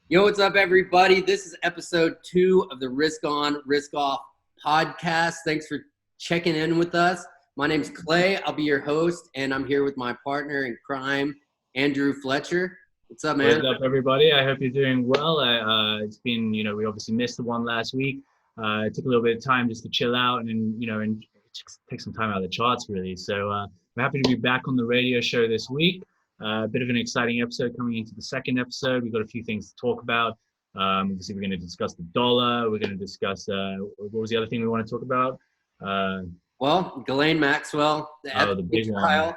Yo, what's up, everybody? This is episode 2 of the Risk On, Risk Off podcast. Thanks for checking in with us. My name's Clay. I'll be your host, and I'm here with my partner in crime, Andrew Fletcher. What's up, man? What's up, everybody? I hope you're doing well. It's been, we obviously missed the one last week. It took a little bit of time just to chill out and take some time out of the charts, really. So I'm happy to be back on the radio show this week. A bit of an exciting episode coming into the second episode. We've got a few things to talk about. Obviously, we're going to discuss the dollar. We're going to discuss, what was the other thing we want to talk about? Ghislaine Maxwell, The big trial. one.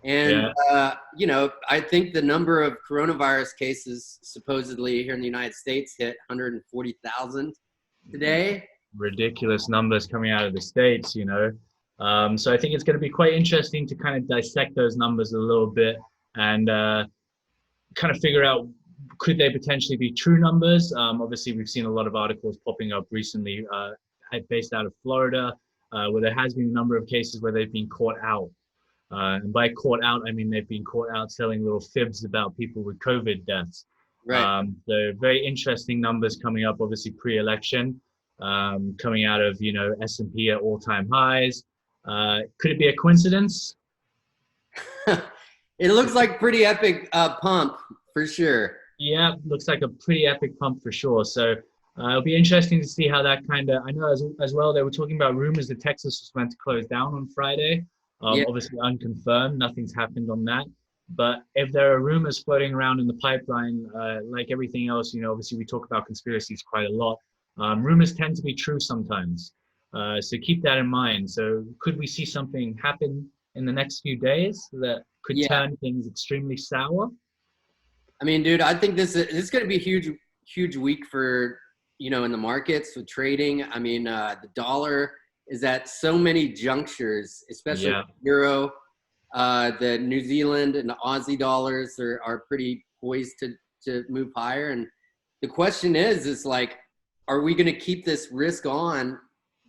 And, I think the number of coronavirus cases supposedly here in the United States hit 140,000 today. Ridiculous numbers coming out of the States, So I think it's going to be quite interesting to kind of dissect those numbers a little bit and kind of figure out, could they potentially be true numbers? Obviously, we've seen a lot of articles popping up recently based out of Florida, where there has been a number of cases where they've been caught out. And by caught out, I mean they've been caught out selling little fibs about people with COVID deaths. Right. So very interesting numbers coming up, obviously pre-election, coming out of, S&P at all-time highs. Could it be a coincidence? It looks like pretty epic pump for sure. Yeah, looks like a pretty epic pump for sure. So it'll be interesting to see how that kind of, I know as well, they were talking about rumors that Texas was meant to close down on Friday. Obviously unconfirmed, nothing's happened on that. But if there are rumors floating around in the pipeline, like everything else, obviously we talk about conspiracies quite a lot. Rumors tend to be true sometimes. So keep that in mind. So could we see something happen in the next few days that could turn things extremely sour? I mean, dude, I think this is going to be a huge week for, in the markets with trading. I mean, the dollar is at so many junctures, especially euro. The New Zealand and the Aussie dollars are pretty poised to move higher. And the question is like, are we going to keep this risk on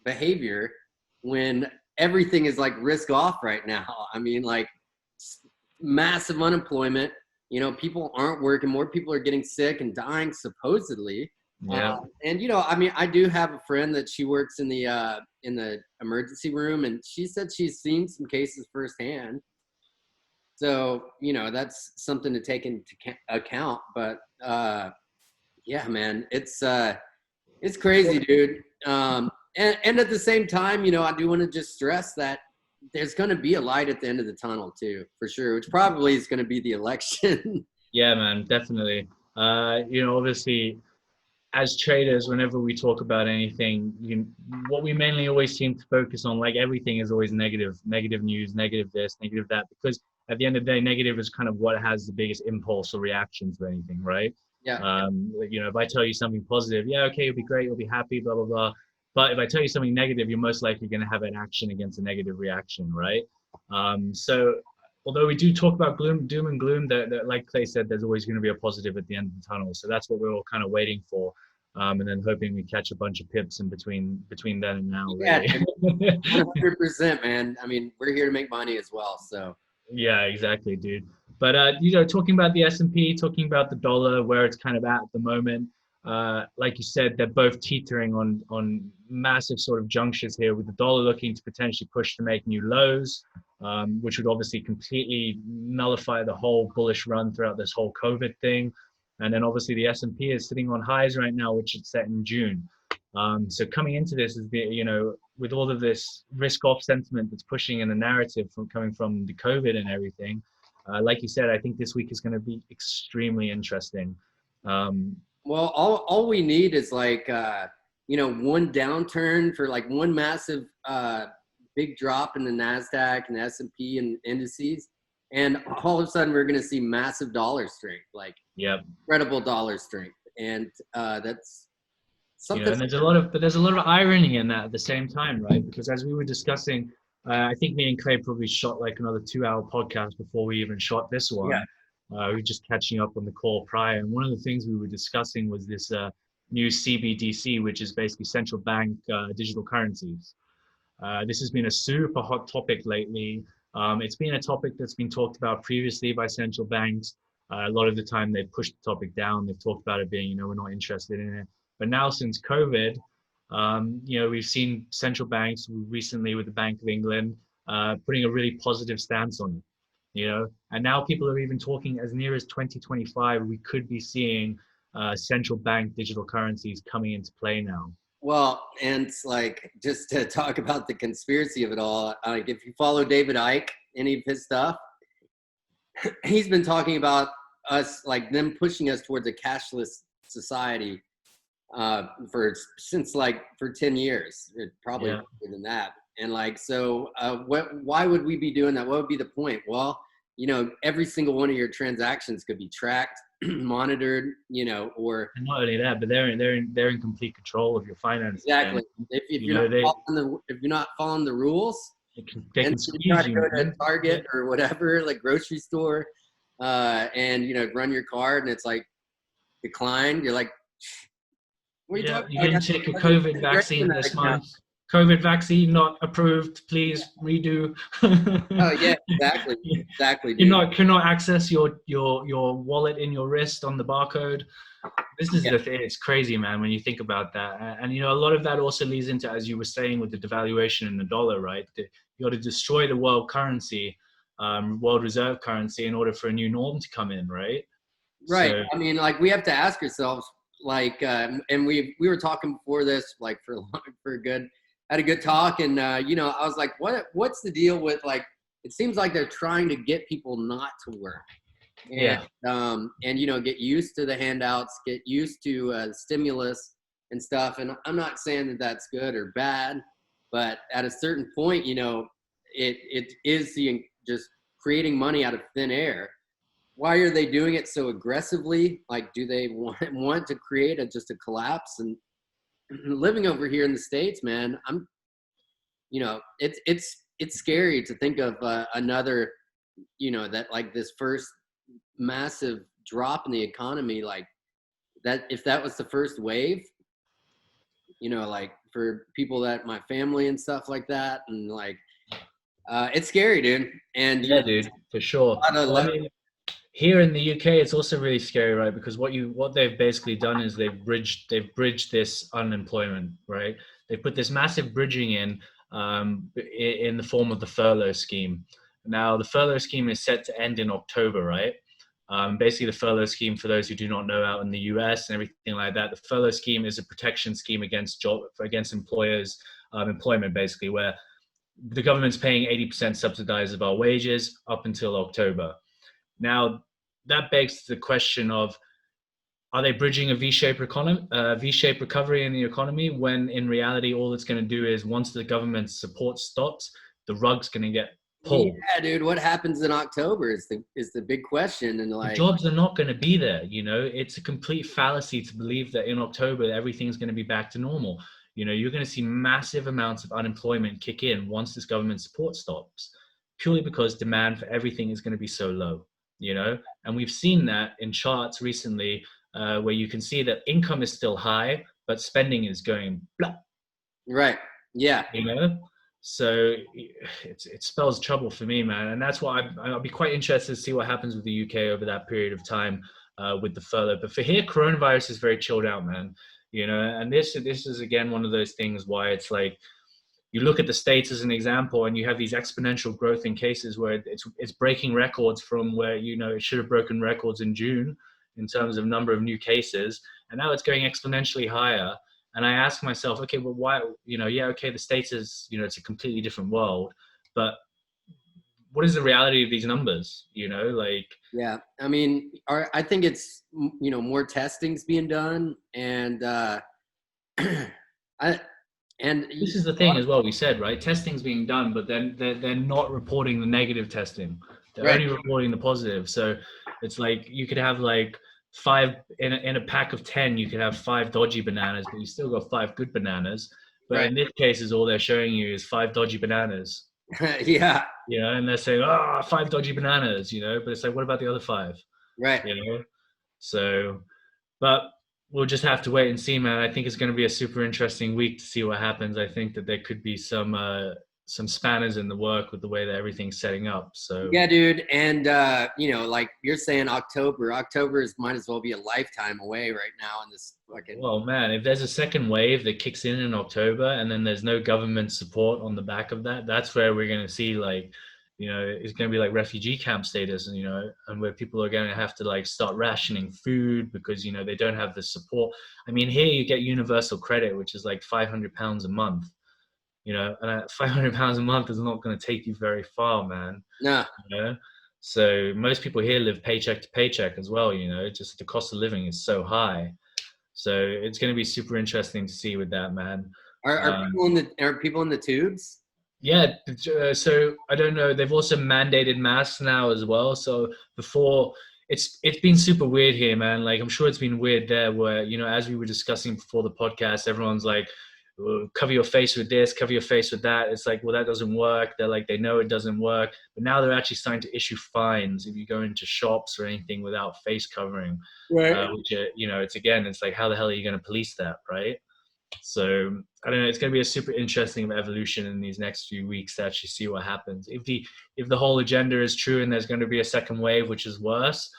behavior when everything is like risk off right now? I mean, like massive unemployment, people aren't working, more people are getting sick and dying supposedly. I do have a friend that she works in the emergency room, and she said she's seen some cases firsthand. So, that's something to take into account. But man, it's crazy, dude. And at the same time, I do want to just stress that there's going to be a light at the end of the tunnel too, for sure, which probably is going to be the election. Yeah, man, definitely. Obviously, as traders, whenever we talk about anything, what we mainly always seem to focus on, like everything is always negative news, negative this, negative that, because at the end of the day, negative is kind of what has the biggest impulse or reaction to anything, right? Yeah. If I tell you something positive, okay, you'll be great, you'll be happy, blah, blah, blah. But if I tell you something negative, you're most likely going to have an action against a negative reaction, right? So although we do talk about doom and gloom, that like Clay said, there's always going to be a positive at the end of the tunnel. So that's what we're all kind of waiting for. And then hoping we catch a bunch of pips in between then and now. Really. Yeah, 100%, man. I mean, we're here to make money as well, so. Yeah, exactly, dude. But talking about the S&P, talking about the dollar, where it's kind of at the moment, like you said, they're both teetering on massive sort of junctures here, with the dollar looking to potentially push to make new lows, which would obviously completely nullify the whole bullish run throughout this whole COVID thing. And then obviously the S&P is sitting on highs right now, which it set in June. So coming into this is with all of this risk off sentiment that's pushing in the narrative coming from the COVID and everything, like you said, I think this week is going to be extremely interesting. Well, all we need is like one downturn for like one massive big drop in the NASDAQ and the S&P and indices, and all of a sudden we're going to see massive dollar strength, like incredible dollar strength, and that's something. And there's a lot of irony in that at the same time, right? Because as we were discussing, I think me and Clay probably shot like another 2-hour podcast before we even shot this one. We were just catching up on the call prior, and one of the things we were discussing was this new CBDC, which is basically central bank digital currencies. This has been a super hot topic lately. It's been a topic that's been talked about previously by central banks. A lot of the time they've pushed the topic down. They've talked about it being, we're not interested in it. But now since COVID, we've seen central banks recently with the Bank of England putting a really positive stance on it, and now people are even talking as near as 2025, we could be seeing central bank digital currencies coming into play now. Well, and it's like, just to talk about the conspiracy of it all, like if you follow David Icke, any of his stuff, he's been talking about us, like them pushing us towards a cashless society for 10 years, probably more than that. And like, so why would we be doing that? What would be the point? Well, every single one of your transactions could be tracked, monitored, or and not only that, but they're in complete control of your finances. Exactly. If you're not following the rules, they can squeeze you. Try to go to Target or whatever, like grocery store, and run your card, and it's like declined. You're like, what are you talking about? You didn't take a COVID vaccine this month. COVID vaccine not approved. Please redo. Oh yeah, exactly. Dude. You cannot access your wallet in your wrist on the barcode. This is the thing. It's crazy, man, when you think about that. And a lot of that also leads into, as you were saying, with the devaluation in the dollar, right? You got to destroy the world currency, world reserve currency, in order for a new norm to come in, right? Right. So, I mean, like, we have to ask ourselves, like, and we were talking before this, like, had a good talk, and I was like, what's the deal with, like, it seems like they're trying to get people not to work, and get used to the handouts, get used to stimulus and stuff. And I'm not saying that that's good or bad, but at a certain point, it is just creating money out of thin air. Why are they doing it so aggressively? Like, do they want to create just a collapse? And living over here in the States, man, it's scary to think of another, that, like, this first massive drop in the economy, like that, if that was the first wave, like for people that my family and stuff like that, and like, it's scary, dude. And yeah, dude, for sure. Here in the UK, it's also really scary, right? Because what they've basically done is they've bridged this unemployment, right? They put this massive bridging in the form of the furlough scheme. Now, the furlough scheme is set to end in October, right? Basically, the furlough scheme, for those who do not know, out in the US and everything like that, the furlough scheme is a protection scheme against employers' employment, basically, where the government's paying 80% subsidized of our wages up until October. Now, that begs the question of, are they bridging a V-shaped recovery in the economy, when in reality, all it's going to do is, once the government support stops, the rug's going to get pulled. Yeah, dude, what happens in October is the big question. And like, the jobs are not going to be there. It's a complete fallacy to believe that in October, everything's going to be back to normal. You're going to see massive amounts of unemployment kick in once this government support stops, purely because demand for everything is going to be so low. And we've seen that in charts recently, where you can see that income is still high, but spending is going blah. Right. Yeah. So it spells trouble for me, man. And that's why I'll be quite interested to see what happens with the UK over that period of time with the furlough. But for here, coronavirus is very chilled out, man. And this is, again, one of those things why it's like, you look at the States as an example, and you have these exponential growth in cases where it's breaking records from where, it should have broken records in June in terms of number of new cases. And now it's going exponentially higher. And I ask myself, okay, well, why, the States is, it's a completely different world, but what is the reality of these numbers? Yeah, I mean, I think it's, more testing's being done, and this is the thing as well. We said, right, testing's being done, but then they're not reporting the negative testing. They're only reporting the positive. So it's like, you could have like 5 in a pack of 10, you could have 5 dodgy bananas, but you still got 5 good bananas. But in this case, is all they're showing you is 5 dodgy bananas. Yeah. And they're saying, 5 dodgy bananas, but it's like, what about the other 5? Right. So, but we'll just have to wait and see, man. I think it's going to be a super interesting week to see what happens. I think that there could be some some spanners in the work with the way that everything's setting up. So yeah, dude. And, like you're saying October might as well be a lifetime away right now in this fucking. well, man, if there's a second wave that kicks in October and then there's no government support on the back of that, that's where we're going to see like, it's going to be like refugee camp status, and where people are going to have to like start rationing food because, they don't have the support. I mean, here you get universal credit, which is like £500 a month, and £500 a month is not going to take you very far, man. No. So most people here live paycheck to paycheck as well, just the cost of living is so high. So it's going to be super interesting to see with that, man. Are people in the tubes? Yeah. So I don't know. They've also mandated masks now as well. So before, it's been super weird here, man. Like I'm sure it's been weird there where, as we were discussing before the podcast, everyone's like, cover your face with this, cover your face with that. It's like, well, that doesn't work. They're like, they know it doesn't work. But now they're actually starting to issue fines if you go into shops or anything without face covering. Right. Which, it's like, how the hell are you going to police that, right? So I don't know. It's going to be a super interesting evolution in these next few weeks to actually see what happens. If the whole agenda is true and there's going to be a second wave, which is worse,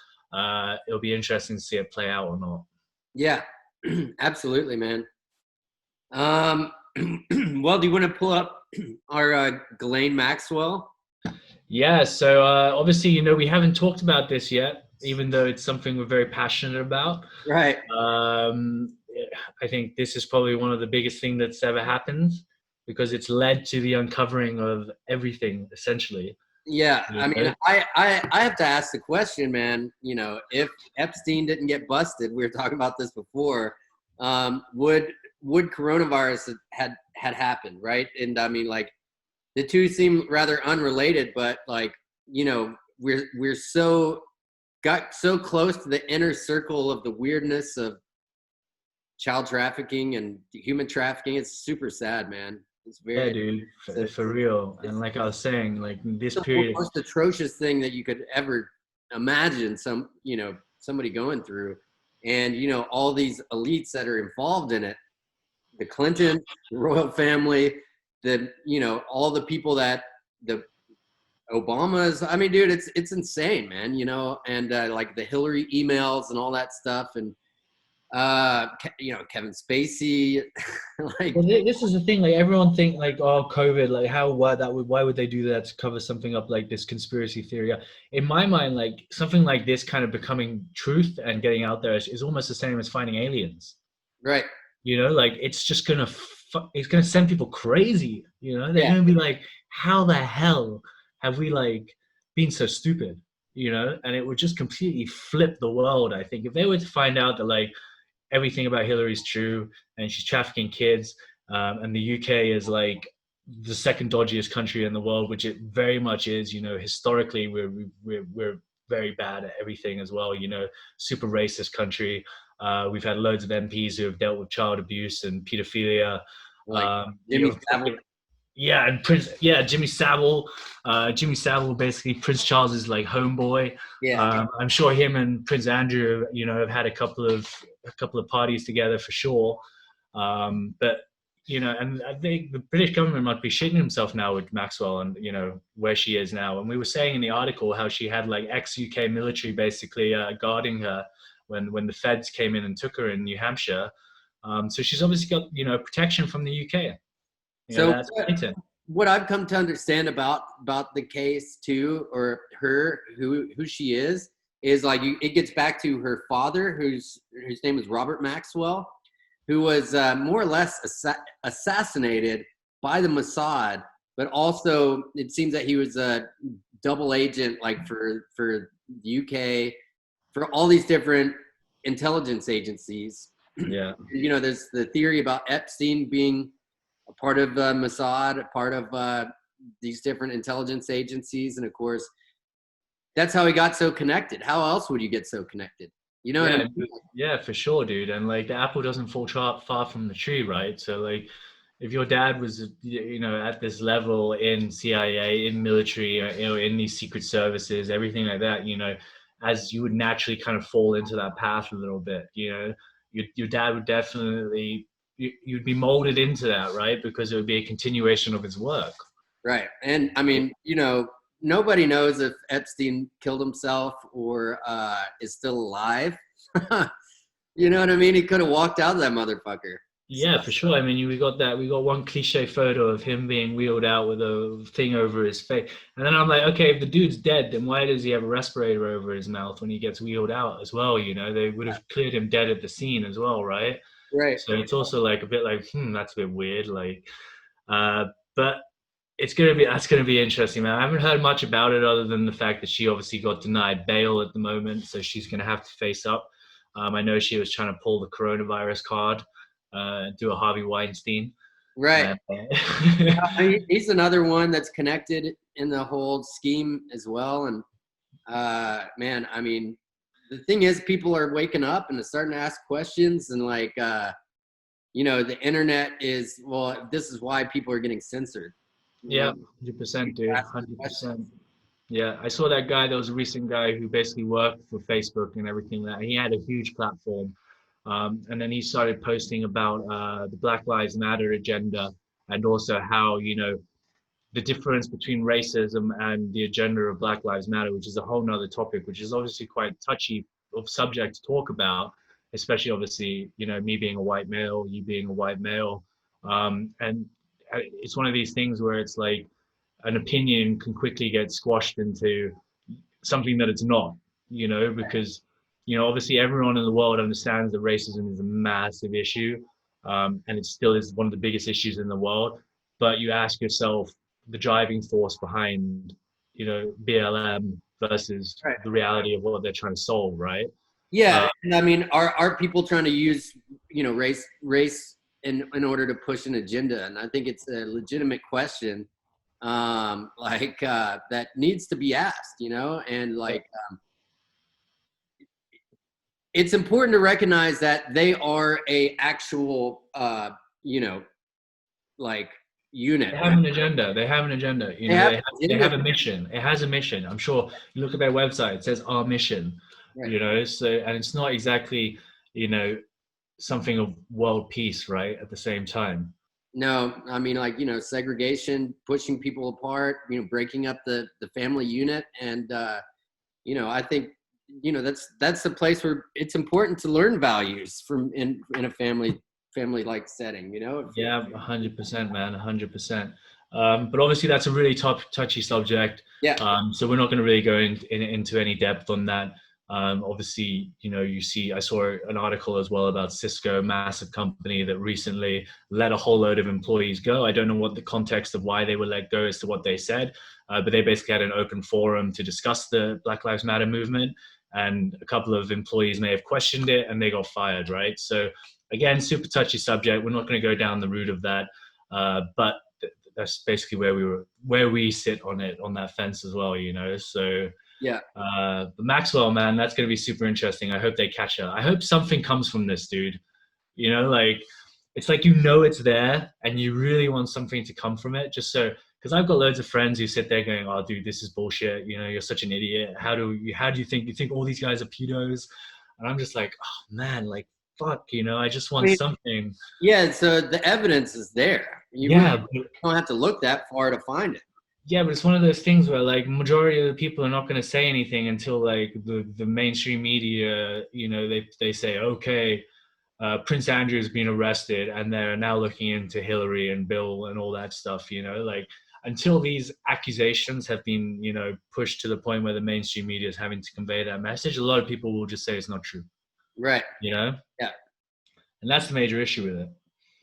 it'll be interesting to see it play out or not. Yeah, absolutely, man. Well, do you want to pull up our Ghislaine Maxwell? Yeah. So obviously, we haven't talked about this yet, even though it's something we're very passionate about. Right. I think this is probably one of the biggest things that's ever happened because it's led to the uncovering of everything, essentially. Yeah, I mean, I have to ask the question, man. If Epstein didn't get busted, we were talking about this before. Would coronavirus had happened, right? And I mean, like, the two seem rather unrelated, but like, we're got so close to the inner circle of the weirdness of child trafficking and human trafficking. It's super sad, man. It's very, yeah, dude, for real. And like I was saying, like this the period, most atrocious thing that you could ever imagine somebody going through, and all these elites that are involved in it, the Clinton, the royal family, all the people that the Obamas. I mean, dude, it's insane, man. And like the Hillary emails and all that stuff, and Kevin Spacey. Like, well, this is the thing. Like everyone think like, oh, COVID. Like why would they do that to cover something up like this conspiracy theory? In my mind, like something like this kind of becoming truth and getting out there is almost the same as finding aliens. right. Like it's just it's gonna send people crazy. They're gonna be like, how the hell have we like been so stupid? And it would just completely flip the world. I think if they were to find out that like everything about Hillary is true and she's trafficking kids, and the UK is like the second dodgiest country in the world, which it very much is. Historically we're very bad at everything as well. Super racist country. We've had loads of MPs who have dealt with child abuse and pedophilia. Like Jimmy Savile. Yeah, and Jimmy Savile. Jimmy Savile, basically Prince Charles's like homeboy. Yeah. I'm sure him and Prince Andrew, have had a couple of parties together for sure. But and I think the British government must be shitting himself now with Maxwell and where she is now. And we were saying in the article how she had like ex-UK military basically guarding her when the feds came in and took her in New Hampshire. So she's obviously got protection from the UK. So what I've come to understand about the case too, or her, who she is like it gets back to her father, whose name is Robert Maxwell, who was more or less assassinated by the Mossad, but also it seems that he was a double agent, like for the UK, for all these different intelligence agencies. Yeah. There's the theory about Epstein being a part of Mossad, a part of these different intelligence agencies. And of course, that's how he got so connected. How else would you get so connected? What I mean? Yeah, for sure, dude. And like the apple doesn't fall far from the tree, right? So like if your dad was, at this level in CIA, in military, in these secret services, everything like that, as you would naturally kind of fall into that path a little bit, your dad would definitely, you'd be molded into that, right? Because it would be a continuation of his work. Right. And I mean, nobody knows if Epstein killed himself or is still alive. You know what I mean? He could have walked out of that motherfucker. Yeah, for sure. I mean, we got one cliche photo of him being wheeled out with a thing over his face. And then I'm like, okay, if the dude's dead, then why does he have a respirator over his mouth when he gets wheeled out as well? They would have cleared him dead at the scene as well, right? Right. So it's also like a bit like, that's a bit weird. Like, uh, but that's gonna be interesting, man. I haven't heard much about it other than the fact that she obviously got denied bail at the moment, so she's gonna have to face up. I know she was trying to pull the coronavirus card, do a Harvey Weinstein. Right. He's another one that's connected in the whole scheme as well. And man, I mean, the thing is, people are waking up and starting to ask questions, and like, the internet is, well, this is why people are getting censored. Yeah, 100%, dude, 100%. Yeah, I saw that guy. There was a recent guy who basically worked for Facebook and everything. That he had a huge platform, and then he started posting about the Black Lives Matter agenda, and also how the difference between racism and the agenda of Black Lives Matter, which is a whole nother topic, which is obviously quite touchy of subject to talk about, especially obviously, me being a white male, you being a white male. And it's one of these things where it's like an opinion can quickly get squashed into something that it's not, because, obviously everyone in the world understands that racism is a massive issue. And it still is one of the biggest issues in the world. But you ask yourself, the driving force behind BLM versus the reality of what they're trying to solve, right? Yeah, and I mean, are people trying to use race in order to push an agenda? And I think it's a legitimate question, that needs to be asked, and like it's important to recognize that they are a actual like unit. They have an agenda. They have an agenda. They have a mission. It has a mission. I'm sure you look at their website, it says our mission, Right. So, and it's not exactly, something of world peace, right? At the same time. No, I mean, like, segregation, pushing people apart, breaking up the family unit. And, I think, that's the place where it's important to learn values from in a family like setting, Yeah, 100%, man, 100%. But obviously, that's a really touchy subject. Yeah. So we're not going to really go into any depth on that. Obviously, I saw an article as well about Cisco, massive company that recently let a whole load of employees go. I don't know what the context of why they were let go as to what they said, but they basically had an open forum to discuss the Black Lives Matter movement. And a couple of employees may have questioned it and they got fired, right? So again, super touchy subject. We're not going to go down the route of that, but that's basically where we sit on that fence as well, So yeah. But Maxwell, man, that's going to be super interesting. I hope they catch her. I hope something comes from this, dude. Like it's like it's there, and you really want something to come from it, just so. Because I've got loads of friends who sit there going, "Oh, dude, this is bullshit. You're such an idiot. How do you think all these guys are pedos?" And I'm just like, "Oh man, like fuck, I just want something." Yeah, so the evidence is there. You don't have to look that far to find it. Yeah, but it's one of those things where like majority of the people are not going to say anything until like the mainstream media, they say, okay, Prince Andrew has been arrested and they're now looking into Hillary and Bill and all that stuff, like until these accusations have been, pushed to the point where the mainstream media is having to convey that message, a lot of people will just say it's not true. Right. Yeah. And that's the major issue with it.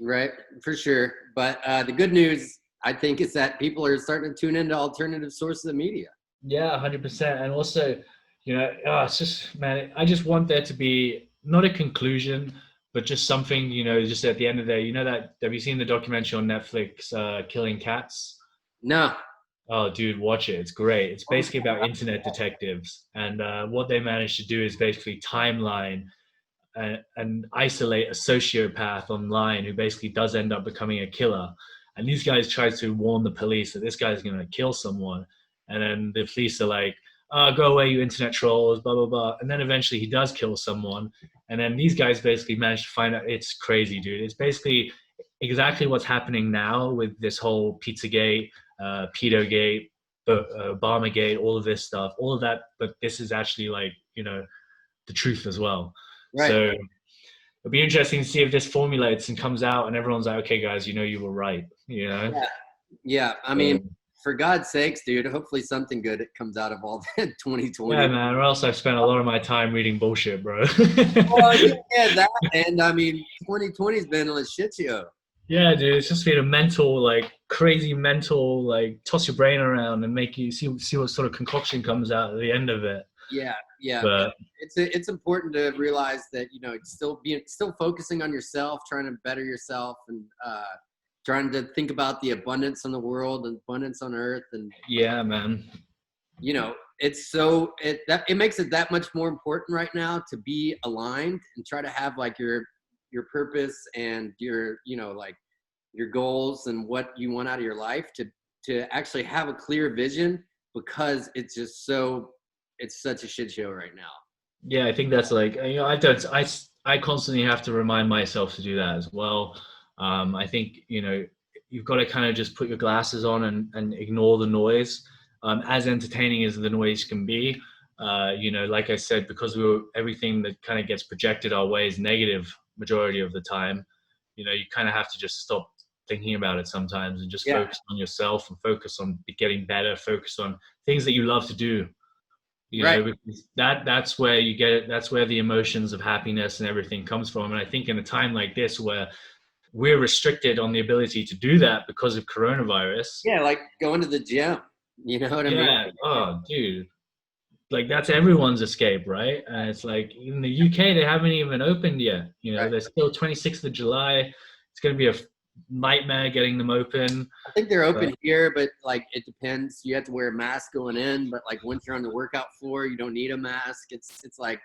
Right, for sure. But the good news, I think, is that people are starting to tune into alternative sources of media. Yeah, 100%. And also, it's just, man, I just want there to be not a conclusion, but just something, just at the end of the day, have you seen the documentary on Netflix, Killing Cats? No. Oh, dude, watch it. It's great. It's basically about internet detectives. And what they managed to do is basically timeline and isolate a sociopath online who basically does end up becoming a killer. And these guys try to warn the police that this guy's going to kill someone. And then the police are like, oh, go away, you internet trolls, blah, blah, blah. And then eventually he does kill someone. And then these guys basically manage to find out. It's crazy, dude. It's basically exactly what's happening now with this whole Pizzagate, Pedogate, Obamagate, all of this stuff, all of that. But this is actually like, the truth as well. Right. So it'll be interesting to see if this formulates and comes out and everyone's like, okay, guys, you were right, Yeah. Yeah. I mean, for God's sakes, dude, hopefully something good comes out of all that 2020. Yeah, man, or else I've spent a lot of my time reading bullshit, bro. Well, yeah, that, and I mean, 2020's been a shit show. Yeah, dude, it's just been a mental, like crazy mental, like toss your brain around and make you see what sort of concoction comes out at the end of it. Yeah, yeah. But It's important to realize that it's still focusing on yourself, trying to better yourself, and trying to think about the abundance in the world and abundance on earth. And yeah, man, it makes it that much more important right now to be aligned and try to have like your purpose and your like your goals and what you want out of your life to actually have a clear vision, because it's such a shit show right now. Yeah, I think that's like, I constantly have to remind myself to do that as well. I think you've got to kind of just put your glasses on and ignore the noise. As entertaining as the noise can be, like I said, because everything that kind of gets projected our way is negative majority of the time. You kind of have to just stop thinking about it sometimes and just focus on yourself and focus on getting better, focus on things that you love to do. Because that's where you get it. That's where the emotions of happiness and everything comes from. And I think in a time like this where we're restricted on the ability to do that because of coronavirus. Yeah, like going to the gym. You know what I mean? Yeah. Oh, dude. Like that's everyone's escape, right? And it's like in the UK, they haven't even opened yet. There's still 26th of July. It's going to be a nightmare getting them open. I think they're open here, but like it depends. You have to wear a mask going in, but like once you're on the workout floor, you don't need a mask. It's like,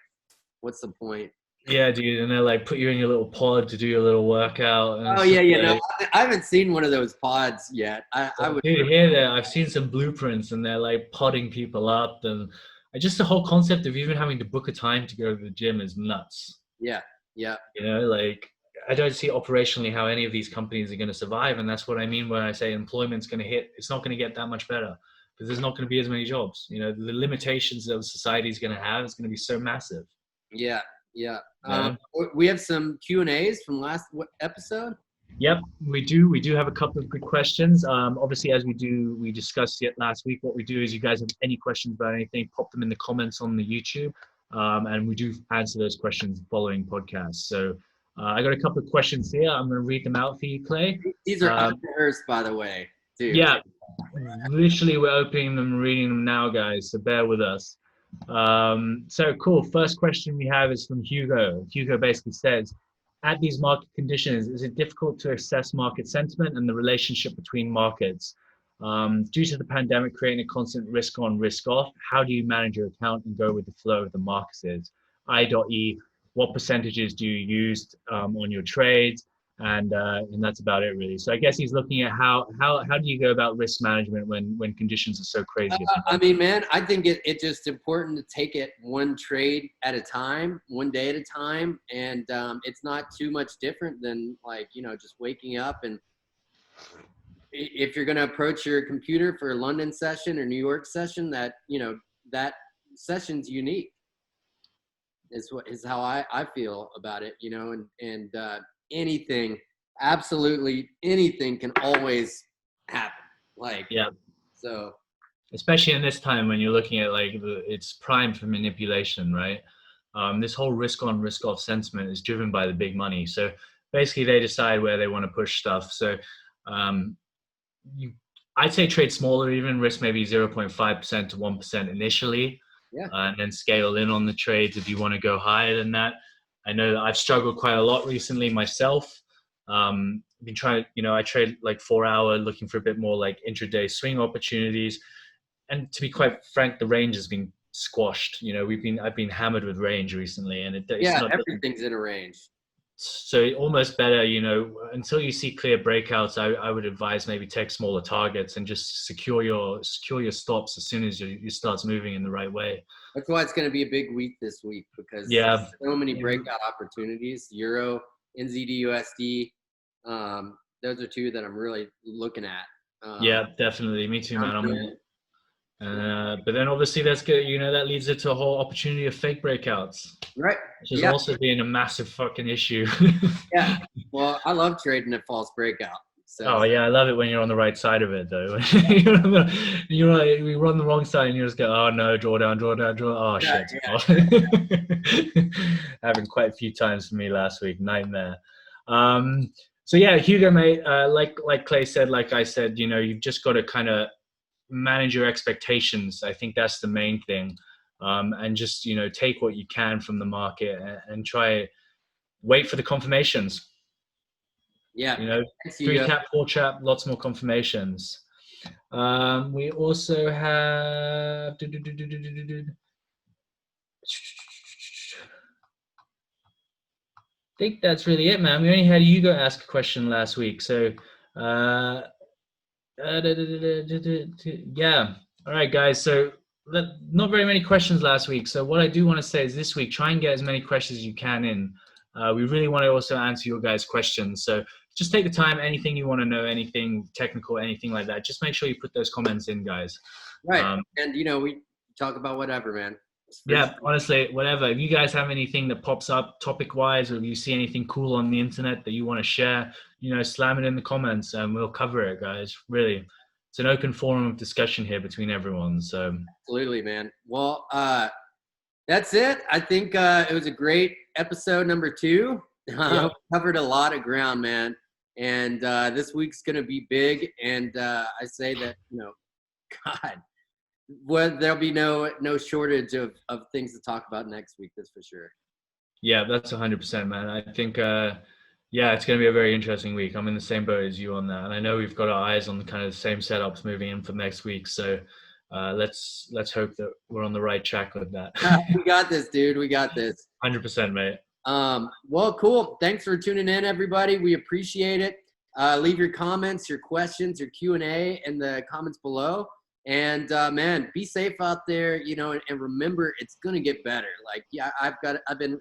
what's the point? Yeah, dude, and they like put you in your little pod to do your little workout. And oh yeah, no, I haven't seen one of those pods yet. I would hear that. I've seen some blueprints, and they're like podding people up, and just the whole concept of even having to book a time to go to the gym is nuts. Yeah. Like I don't see operationally how any of these companies are going to survive, and that's what I mean when I say employment's going to hit. It's not going to get that much better because there's not going to be as many jobs. The limitations that society is going to have is going to be so massive. Yeah. We have some Q&As from last episode. Yep, we do have a couple of good questions. Obviously, as we discussed it last week, what we do is you guys have any questions about anything, pop them in the comments on the YouTube, and we do answer those questions following podcasts. So I got a couple of questions here. I'm going to read them out for you, Clay. These are unrehearsed, by the way, dude. Yeah, literally we're opening them and reading them now, guys, so bear with us. So cool. First question we have is from Hugo. Hugo basically says, at these market conditions, is it difficult to assess market sentiment and the relationship between markets? Due to the pandemic creating a constant risk on, risk off, how do you manage your account and go with the flow of the markets? I.E, what percentages do you use on your trades? And that's about it, really. So I guess he's looking at how do you go about risk management when conditions are so crazy? I mean, man, I think it's just important to take it one trade at a time, one day at a time, and it's not too much different than like just waking up. And if you're going to approach your computer for a London session or New York session, that that session's unique. Is how I feel about it, and anything, absolutely anything can always happen. Like, yeah. So, especially in this time when you're looking at like it's primed for manipulation, right? This whole risk on, risk off sentiment is driven by the big money. So basically they decide where they want to push stuff. So I'd say trade smaller, even risk maybe 0.5% to 1% initially. Yeah. And then scale in on the trades if you want to go higher than that. I know that I've struggled quite a lot recently myself. Been trying, I trade like 4 hour looking for a bit more like intraday swing opportunities. And to be quite frank, the range has been squashed. I've been hammered with range recently, and everything's in a range. So almost better, until you see clear breakouts, I would advise maybe take smaller targets and just secure your stops as soon as you starts moving in the right way. That's why it's going to be a big week this week, because so many breakout opportunities. Euro, NZD, USD. Those are two that I'm really looking at. Yeah, definitely. Me too, man. I'm in Confident. it. But then obviously that's good. You know, that leads it to a whole opportunity of fake breakouts, Right. which is Yeah. also being a massive fucking issue. Yeah. Well, I love trading at false breakout. So Oh yeah, I love it when you're on the right side of it though. You're like, we run the wrong side and you just go, oh no, draw down, draw down, draw. Oh yeah, shit. yeah. Happened quite a few times for me last week. Nightmare. So yeah, Hugo, mate. Like Clay said, like I said, you know, you've just got to kind of manage your expectations. I think that's the main thing, and just you know take what you can from the market and try wait for the confirmations. Yeah. You know, Thanks, 3 cap, 4 cap, lots more confirmations. We also have. I think that's really it, man. We only had Hugo ask a question last week, so yeah. All right, guys. So not very many questions last week. So what I do want to say is this week, try and get as many questions as you can in. We really want to also answer your guys' questions. So just take the time. Anything you want to know, anything technical, anything like that. Just make sure you put those comments in, guys. Right. And you know, we talk about whatever, man. Yeah, honestly, whatever. If you guys have anything that pops up topic-wise, or if you see anything cool on the internet that you want to share, you know, slam it in the comments and we'll cover it, guys. Really, it's an open forum of discussion here between everyone. So Absolutely, man. Well, that's it. I think it was a great episode number 2. Yeah. Covered a lot of ground, man. And this week's gonna be big. And I say that, you know, God. Well, there'll be no shortage of things to talk about next week. That's for sure. Yeah, that's 100%, man. I think, yeah, it's going to be a very interesting week. I'm in the same boat as you on that, and I know we've got our eyes on the kind of the same setups moving in for next week. So let's hope that we're on the right track with that. We got this, dude. We got this. 100%, mate. Well, cool. Thanks for tuning in, everybody. We appreciate it. Leave your comments, your questions, your Q&A in the comments below. And man, be safe out there, you know, and remember, it's gonna get better. Like, yeah, I've been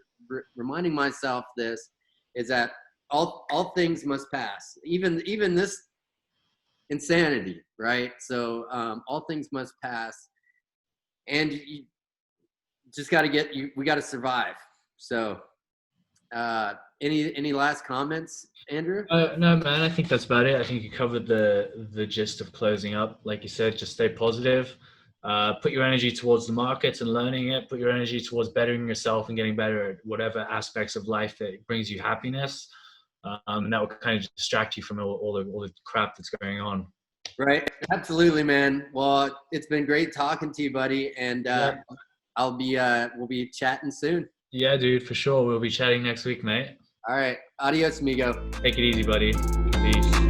reminding myself this is that all things must pass, even this insanity, right? So all things must pass, and you just got to we got to survive. So any last comments, Andrew? No, man. I think that's about it. I think you covered the gist of closing up. Like you said, just stay positive. Put your energy towards the markets and learning it. Put your energy towards bettering yourself and getting better at whatever aspects of life that brings you happiness. And that will kind of distract you from all the crap that's going on. Right. Absolutely, man. Well, it's been great talking to you, buddy. And we'll be chatting soon. Yeah, dude, for sure. We'll be chatting next week, mate. All right. Adios, amigo. Take it easy, buddy. Peace.